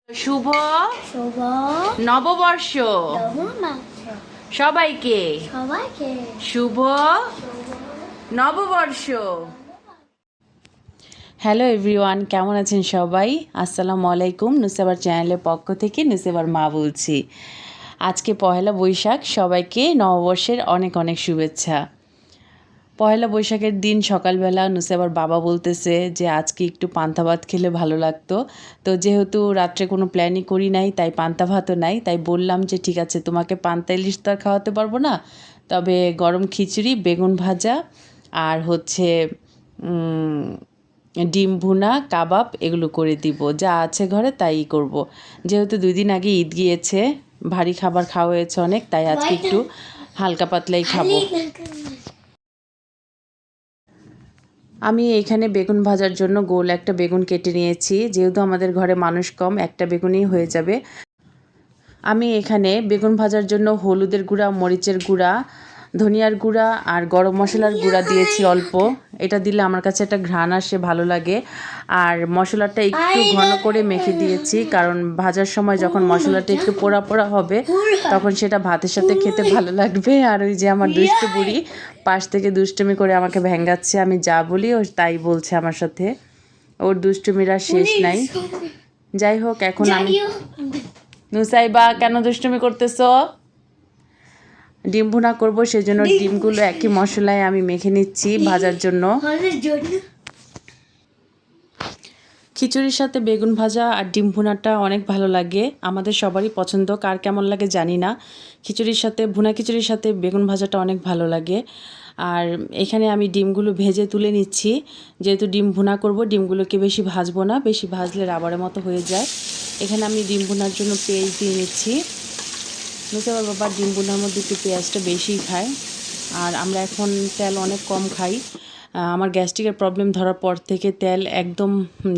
শুভ শুভ নববর্ষ নববর্ষ সবাইকে সবাইকে শুভ নববর্ষ। হ্যালো এভরিওয়ান, কেমন আছেন সবাই? আসসালামু আলাইকুম। নুসেবার চ্যানেলের পক্ষ থেকে নুসেবার মা বলছি। আজকে পহেলা বৈশাখ, সবাইকে নববর্ষের অনেক অনেক শুভেচ্ছা। পহেলা বৈশাখের দিন সকালবেলা নুসেবার বাবা বলতেছে যে আজকে একটু পান্তা ভাত খেলে ভালো লাগতো। তো যেহেতু রাত্রে কোনো প্ল্যানই করি নাই, তাই পান্তা ভাতও নাই, তাই বললাম যে ঠিক আছে, তোমাকে পান্তা ইলিশ তো আর খাওয়াতে পারবো না, তবে গরম খিচুড়ি, বেগুন ভাজা আর হচ্ছে ডিম ভুনা, কাবাব এগুলো করে দিব, যা আছে ঘরে তাই করব। যেহেতু 2 দিন আগে ঈদ গিয়েছে, ভারী খাবার খাওয়া হয়েছে অনেক, তাই আজকে একটু হালকা পাতলাই খাবো। আমি এইখানে বেগুন ভাজার জন্য গোল একটা বেগুন কেটে নিয়েছি। যেহেতু আমাদের ঘরে মানুষ কম, একটা বেগুনই হয়ে যাবে। আমি এখানে বেগুন ভাজার জন্য হলুদের গুঁড়া, মরিচের গুঁড়া, ধনিয়ার গুঁড়া আর গরম মশলার গুঁড়া দিয়েছি অল্প। এটা দিলে আমার কাছে একটা ঘ্রাণ আসে, ভালো লাগে। আর মশলাটা একটু ঘন করে মেখে দিয়েছি, কারণ ভাজার সময় যখন মশলাটা একটু পোড়া পোড়া হবে তখন সেটা ভাতের সাথে খেতে ভালো লাগবে। আর ওই যে আমার দুষ্টু বুড়ি পাশ থেকে দুষ্টুমি করে আমাকে ভেঙ্গাচ্ছে, আমি যা বলি ও তাই বলছে আমার সাথে। ওর দুষ্টুমিরা শেষ নাই। যাই হোক, এখন আমি নুসাইবা কেন দুষ্টুমি করতেছো? ডিম ভুনা করবো, সেজন্য ডিমগুলো একই মশলায় আমি মেখে নিচ্ছি ভাজার জন্য। খিচুড়ির সাথে বেগুন ভাজা আর ডিম ভুনাটা অনেক ভালো লাগে, আমাদের সবারই পছন্দ। কার কেমন লাগে জানি না, খিচুড়ির সাথে, ভুনা খিচুড়ির সাথে বেগুন ভাজাটা অনেক ভালো লাগে। আর এখানে আমি ডিমগুলো ভেজে তুলে নিচ্ছি। যেহেতু ডিম ভুনা করব, ডিমগুলোকে বেশি ভাজবো না, বেশি ভাজলে রাবারের মতো হয়ে যায়। এখানে আমি ডিম ভুনার জন্য পেঁয়াজ দিয়ে নিচ্ছি। নুসেবার বাবা ডিম ভুনার মধ্যে একটু পেঁয়াজটা বেশিই খায়, আর আমরা এখন তেল অনেক কম খাই। আমার গ্যাস্ট্রিকের প্রবলেম ধরার পর থেকে তেল একদম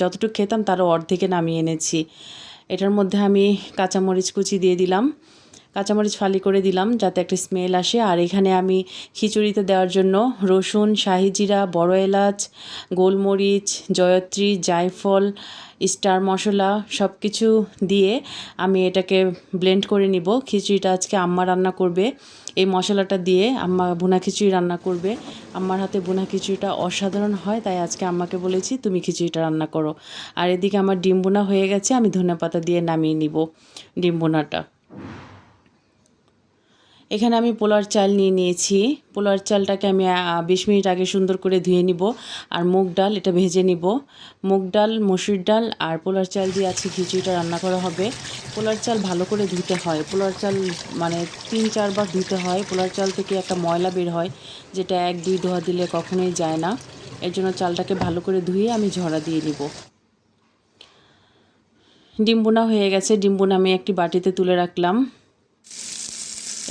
যতটুকু খেতাম তারও অর্ধেকে নামিয়ে এনেছি। এটার মধ্যে আমি কাঁচামরিচ কুচি দিয়ে দিলাম, কাঁচামরিচ ফালি করে দিলাম যাতে একটা স্মেল আসে। আর এখানে আমি খিচুড়িতে দেওয়ার জন্য রসুন, শাহি জিরা, বড় এলাচ, গোলমরিচ, জয়ত্রী, জায়ফল, স্টার মশলা সব কিছু দিয়ে আমি এটাকে ব্লেন্ড করে নিব। খিচুড়িটা আজকে আম্মা রান্না করবে, এই মশলাটা দিয়ে আম্মা ভুনা খিচুড়ি রান্না করবে। আম্মার হাতে ভুনা খিচুড়িটা অসাধারণ হয়, তাই আজকে আম্মাকে বলেছি তুমি খিচুড়িটা রান্না করো। আর এদিকে আমার ডিম ভুনা হয়ে গেছে, আমি ধনেপাতা দিয়ে নামিয়ে নিব ডিম ভুনাটা। এখানে আমি পোলার চাল নিয়ে নিয়েছি। পোলার চালটাকে আমি 20 মিনিট আগে সুন্দর করে ধুয়ে নিব। আর মুগ ডাল, এটা ভেজে নিব। মুগ ডাল, মসুর ডাল আর পোলার চাল দিয়ে আজকে খিচুড়িটা রান্না করা হবে। পোলার চাল ভালো করে ধুতে হয়, পোলার চাল মানে 3-4 বার ধুতে হয়। পোলার চাল থেকে একটা ময়লা বের হয়, যেটা 1-2 ধোয়া দিলে কখনোই যায় না। এর জন্য চালটাকে ভালো করে ধুয়ে আমি ঝরা দিয়ে নিব। ডিম বোনা হয়ে গেছে, ডিম বোনা আমি একটি বাটিতে তুলে রাখলাম।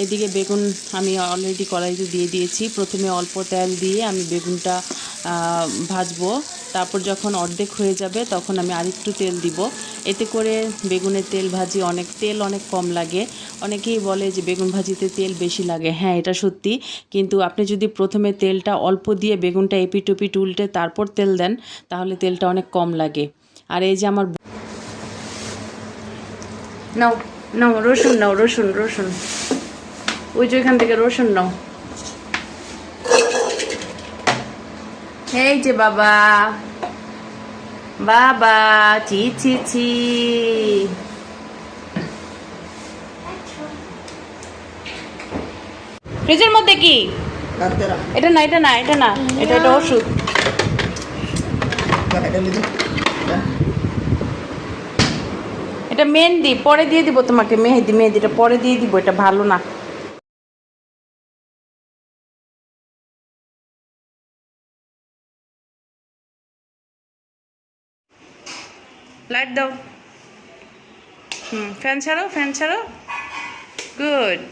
এদিকে বেগুন আমি অলরেডি কড়াইতে দিয়ে দিয়েছি। প্রথমে অল্প তেল দিয়ে আমি বেগুনটা ভাজবো, তারপর যখন অর্ধেক হয়ে যাবে তখন আমি আরেকটু তেল দিব। এতে করে বেগুনের তেল অনেক কম লাগে। অনেকেই বলে যে বেগুন ভাজিতে তেল বেশি লাগে, হ্যাঁ এটা সত্যি, কিন্তু আপনি যদি প্রথমে তেলটা অল্প দিয়ে বেগুনটা এপিট ওপিট উল্টে তারপর তেল দেন, তাহলে তেলটা অনেক কম লাগে। আর এই যে আমার নাও নাও রসুন, নাও রসুন, রসুন ওই যে ওইখান থেকে রসুন নাও। এই যে বাবা, বাবা ছি ছি ছি। ফ্রিজের মধ্যে কি? এটা না, এটা না, এটা না, এটা এটা ওষুধ। এটা মেহেন্দি পরে দিয়ে দিব তোমাকে, মেহেদিটা পরে দিয়ে দিব, এটা ভালো না। লাইট দাও। ফ্যান ছাড়ো, ফ্যান ছাড়ো। গুড।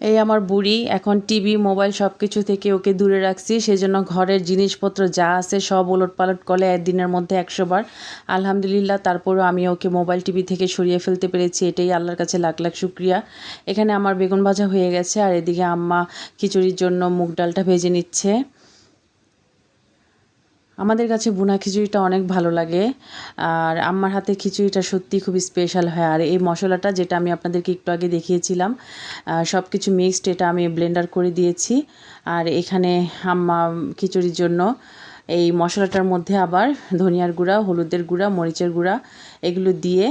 এই আমার বুড়ি এখন টিভি, মোবাইল সব কিছু থেকে ওকে দূরে রাখছি, সেজন্য ঘরের জিনিসপত্র যা আছে সব ওলটপালট করে একদিনের মধ্যে 100 বার। আলহামদুলিল্লাহ, তারপরেও আমি ওকে মোবাইল টিভি থেকে সরিয়ে ফেলতে পেরেছি, এটাই আল্লাহর কাছে লাখ লাখ শুক্রিয়া। এখানে আমার বেগুন ভাজা হয়ে গেছে, আর এদিকে আম্মা খিচুড়ির জন্য মুগ ডালটা ভেজে নিচ্ছে। আমাদের কাছে ভুনা খিচুড়িটা অনেক ভালো লাগে। আর আম্মার হাতে খিচুড়িটা সত্যিই খুব স্পেশাল হয়। আর এই মশলাটা যেটা আমি আপনাদেরকে একটু আগে দেখিয়েছিলাম, সব কিছু মিক্সড, এটা আমি ব্লেন্ডার করে দিয়েছি। আর এখানে আম্মা খিচুড়ির জন্য এই মশলাটার মধ্যে আবার ধনিয়ার গুঁড়া, হলুদের গুঁড়া, মরিচের গুঁড়া এগুলো দিয়ে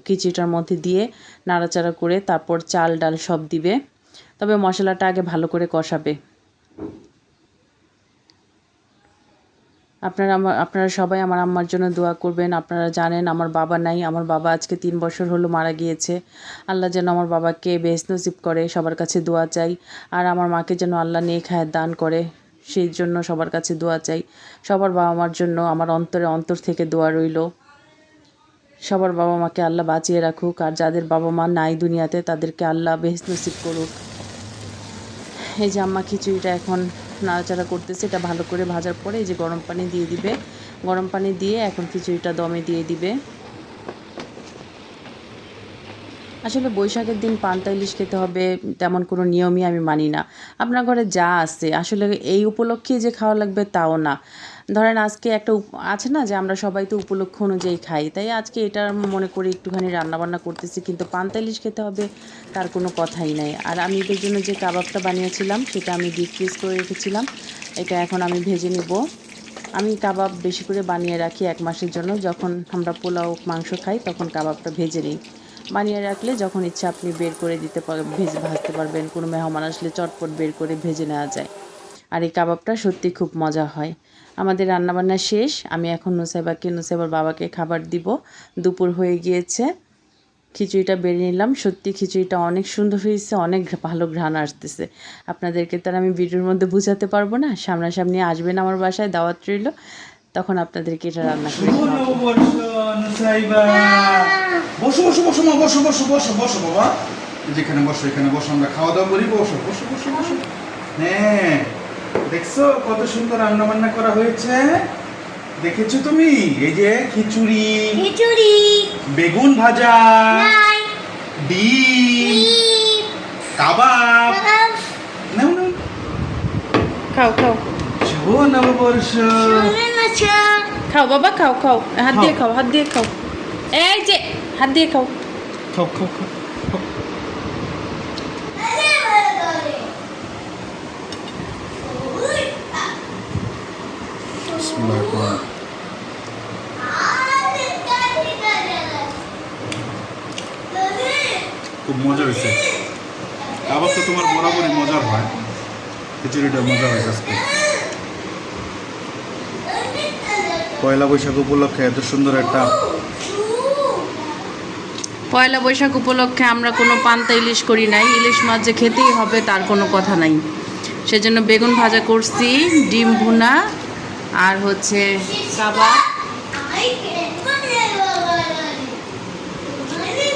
খিচুড়িটার মধ্যে দিয়ে নাড়াচাড়া করে তারপর চাল ডাল সব দিবে। তবে মশলাটা আগে ভালো করে কষাবে। আপনারা সবাই আমার আম্মার জন্য দোয়া করবেন। আপনারা জানেন আমার বাবা নাই, আমার বাবা আজকে 3 বছর হলো মারা গিয়েছে। আল্লাহ যেন আমার বাবাকে বেহেশত নসিব করে, সবার কাছে দোয়া চাই। আর আমার মাকে যেন আল্লাহ নেক হায়াত দান করে, সেই জন্য সবার কাছে দোয়া চাই। সবার বাবা মার জন্য আমার অন্তর থেকে দোয়া রইল। সবার বাবা মাকে আল্লাহ বাঁচিয়ে রাখুক, আর যাদের বাবা মা নাই দুনিয়াতে তাদেরকে আল্লাহ বেহেশত নসিব করুক। এই যে আম্মা খিচুড়িটা এখন নাড়াচাড়া করতেছে। এটা ভালো করে ভাজার পরে এই যে গরম পানি দিয়ে দিবে। গরম পানি দিয়ে এখন খিচুড়িটা দমে দিয়ে দিবে। আসলে বৈশাখের দিন পান্তা ইলিশ খেতে হবে তেমন কোনো নিয়মই আমি মানি না। আপনার ঘরে যা আছে আসলে এই উপলক্ষে যে খাওয়া লাগবে তাও না। ধরেন আজকে একটা আছে না যে আমরা সবাই তো উপলক্ষ অনুযায়ী খাই, তাই আজকে এটা মনে করি একটুখানি রান্নাবান্না করতেছি, কিন্তু পান্তা ইলিশ খেতে হবে তার কোনো কথাই নাই। আর আমি এদের জন্য যে কাবাবটা বানিয়েছিলাম সেটা আমি ডিপ ফ্রিজ করে রেখেছিলাম। এটা এখন আমি ভেজে নিব। আমি কাবাব বেশি করে বানিয়ে রাখি 1 মাসের জন্য। যখন আমরা পোলাও মাংস খাই তখন কাবাবটা ভেজে নিই। বানিয়ে রাখলে যখন ইচ্ছা আপনি বের করে দিতে ভাজতে পারবেন। কোনো মেহমান আসলে চটপট বের করে ভেজে নেওয়া যায়। আর এই কাবাবটা সত্যি খুব মজা হয়। আমাদের রান্নাবান্না শেষ। আমি এখন নুসাইবার বাবাকে খাবার দিব। দুপুর হয়ে গিয়েছে। খিচুড়িটা বেড়ে নিলাম। সত্যি খিচুড়িটা অনেক সুন্দর হয়েছে, অনেক ভালো ঘ্রাণ আসতেছে। আপনাদেরকে তো আর আমি ভিডিওর মধ্যে বুঝাতে পারবো না। সামনাসামনি আসবেন আমার বাসায়, দাওয়াত রইল, তখন আপনাদেরকে এটা রান্না করে খাওয়াবো। বসো বসো বসো মা, বসো বসো বসো বসো বাবা, যেখানে বসো এখানে বসো, আমরা খাওয়া দাওয়া করি। বসো বসো বসো বসো। হ্যাঁ, দেখছো কত সুন্দর রান্না বান্না করা হয়েছে, দেখেছো তুমি? এই যে খিচুড়ি, খিচুড়ি, বেগুন ভাজা, নাই, ডিম, ডিম, কাবাব। কাবাব, নাও নাও, খাও খাও শুভ নববর্ষ। সোনা মাছা, খাও বাবা, খাও খাও, হাত দিয়ে খাও, হাত দিয়ে খাও। এই যে হাত দিয়ে খাও। খাও খাও খাও। খুব মজা হয়েছে। কাবাব তো তোমার বরাবরই মজার হয়, খিচুড়িটা মজা হয়েছে আজকে। পয়লা বৈশাখ উপলক্ষে এত সুন্দর একটা, পয়লা বৈশাখ উপলক্ষে আমরা কোনো পান্তা ইলিশ করি নাই। ইলিশ মাছ যে খেতেই হবে তার কোনো কথা নাই। সেজন্য বেগুন ভাজা করছি, ডিম ভুনা, আর হচ্ছে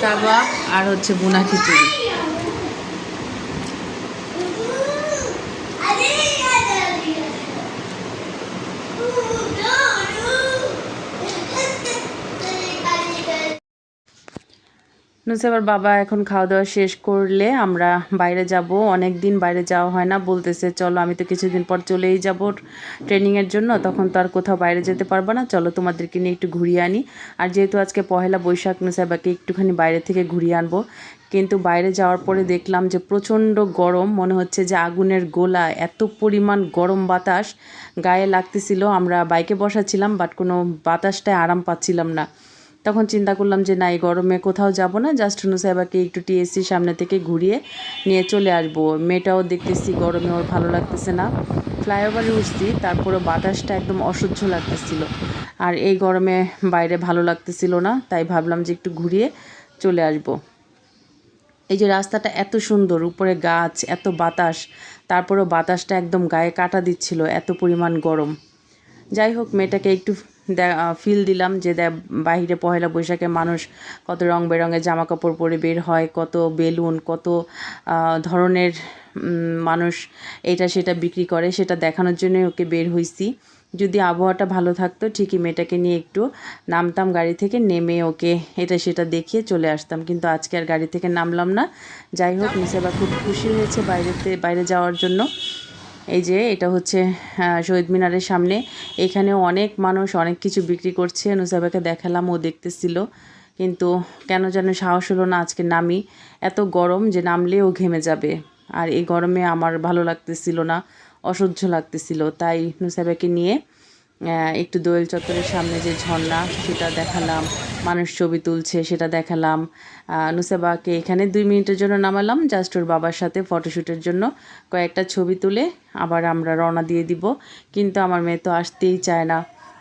কাবাব, আর হচ্ছে ভুনা খিচুড়ি। নুসাইবার বাবা এখন খাওয়া দাওয়া শেষ করলে আমরা বাইরে যাব। অনেক দিন বাইরে যাওয়া হয় না, বলতেছে চলো, আমি তো কিছুদিন পর চলেই যাব ট্রেনিংয়ের জন্য, তখন তো আর কোথাও বাইরে যেতে পারবো না, চলো তোমাদেরকে নিয়ে একটু ঘুরিয়ে আনি। আর যেহেতু আজকে পহেলা বৈশাখ, নুসাইবাকে একটুখানি বাইরে থেকে ঘুরিয়ে আনবো। কিন্তু বাইরে যাওয়ার পরে দেখলাম যে প্রচণ্ড গরম, মনে হচ্ছে যে আগুনের গোলা, এত পরিমাণ গরম বাতাস গায়ে লাগতেছিল। আমরা বাইকে বসাছিলাম, বাট কোনো বাতাসটায় আরাম পাচ্ছিলাম না। তখন চিন্তা করলাম যে না, এই গরমে কোথাও যাব না, জাস্ট নুসাইবাকে একটু টিএসসি সামনে থেকে ঘুরিয়ে নিয়ে চলে আসবো। মেয়েটাও দেখতেছি গরমে ওর ভালো লাগতেছে না। ফ্লাইওভারে উঠছি, তারপরে বাতাসটা একদম অসহ্য লাগতেছিল। আর এই গরমে বাইরে ভালো লাগতেছিল না, তাই ভাবলাম যে একটু ঘুরিয়ে চলে আসবো। এই যে রাস্তাটা এত সুন্দর, উপরে গাছ, এত বাতাস, তারপরেও বাতাসটা একদম গায়ে কাটা দিচ্ছিল, এত পরিমাণ গরম। যাই হোক, মেয়েটাকে একটু ফিল দিলাম যে বাহিরে পহেলা বৈশাখে মানুষ কত রং বেরঙের জামা কাপড় পরে বের হয়, কত বেলুন, কত ধরনের মানুষ এটা সেটা বিক্রি করে, সেটা দেখানোর জন্যই ওকে বের হইছি। যদি আবহাওয়াটা ভালো থাকতো ঠিকই মেয়েটাকে নিয়ে একটু নামতাম গাড়ি থেকে, নেমে ওকে এটা সেটা দেখিয়ে চলে আসতাম, কিন্তু আজকে আর গাড়ি থেকে নামলাম না। যাই হোক, নুসাইবা খুব খুশি হয়েছে বাইরে যাওয়ার জন্য। এই যে এটা হচ্ছে শহীদ মিনারের সামনে। এখানেও অনেক মানুষ অনেক কিছু বিক্রি করছে। নুসাইবাকে দেখালাম, ও দেখতেছিল, কিন্তু কেন যেন সাহস হলো না আজকে নামি। এত গরম যে নামলেও ঘেমে যাবে, আর এই গরমে আমার ভালো লাগতেছিল না, অসহ্য লাগতেছিল। তাই নুসাইবাকে নিয়ে একটু দোয়েল চত্বরের সামনে যে ঝর্ণা সেটা দেখালাম, মানুষ ছবি তুলছে সেটা দেখালাম। নুসাইবাকে এখানে 2 মিনিটের জন্য নামালাম, জাস্ট ওর বাবার সাথে ফটোশ্যুটের জন্য কয়েকটা ছবি তুলে আবার আমরা রওনা দিয়ে দিব। কিন্তু আমার মেয়ে তো আসতেই চায় না,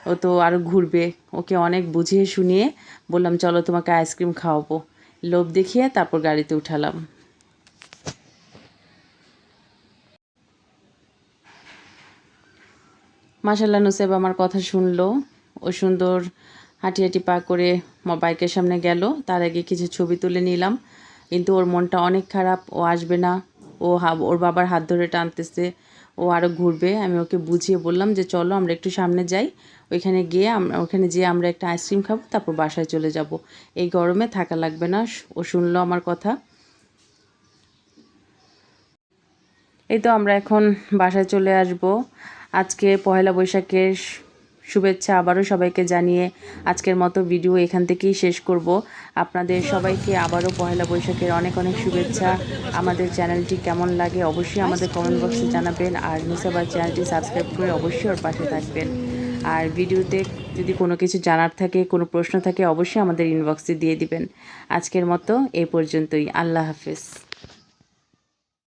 ও তো আরও ঘুরবে। ওকে অনেক বুঝিয়ে শুনিয়ে বললাম চলো তোমাকে আইসক্রিম খাওয়াবো, লোভ দেখিয়ে তারপর গাড়িতে উঠালাম। মাশাল্লাহ নুসাইবা আমার কথা শুনলো, ও সুন্দর হাঁটি হাঁটি পা করে বাইকের সামনে গেল। তার আগে কিছু ছবি তুলে নিলাম, কিন্তু ওর মনটা অনেক খারাপ, ও আসবে না। ওর বাবার হাত ধরে টানতেছে, ও আরও ঘুরবে। আমি ওকে বুঝিয়ে বললাম যে চলো আমরা একটু সামনে যাই, ওখানে যেয়ে আমরা একটা আইসক্রিম খাবো, তারপর বাসায় চলে যাব, এই গরমে থাকা লাগবে না। ও শুনলো আমার কথা। এই তো আমরা এখন বাসায় চলে আসব। আজকে পহেলা বৈশাখের শুভেচ্ছা আবারও সবাইকে জানিয়ে আজকের মতো ভিডিও এখান থেকেই শেষ করব। আপনাদের সবাইকে আবারও পহেলা বৈশাখের অনেক অনেক শুভেচ্ছা। আমাদের চ্যানেলটি কেমন লাগে অবশ্যই আমাদের কমেন্ট বক্সে জানাবেন, আর নুসাইবার চ্যানেলটি সাবস্ক্রাইব করে অবশ্যই ওর পাশে থাকবেন। আর ভিডিওতে যদি কোনো কিছু জানার থাকে, কোনো প্রশ্ন থাকে, অবশ্যই আমাদের ইনবক্সে দিয়ে দিবেন। আজকের মতো এই পর্যন্তই। আল্লাহ হাফেজ।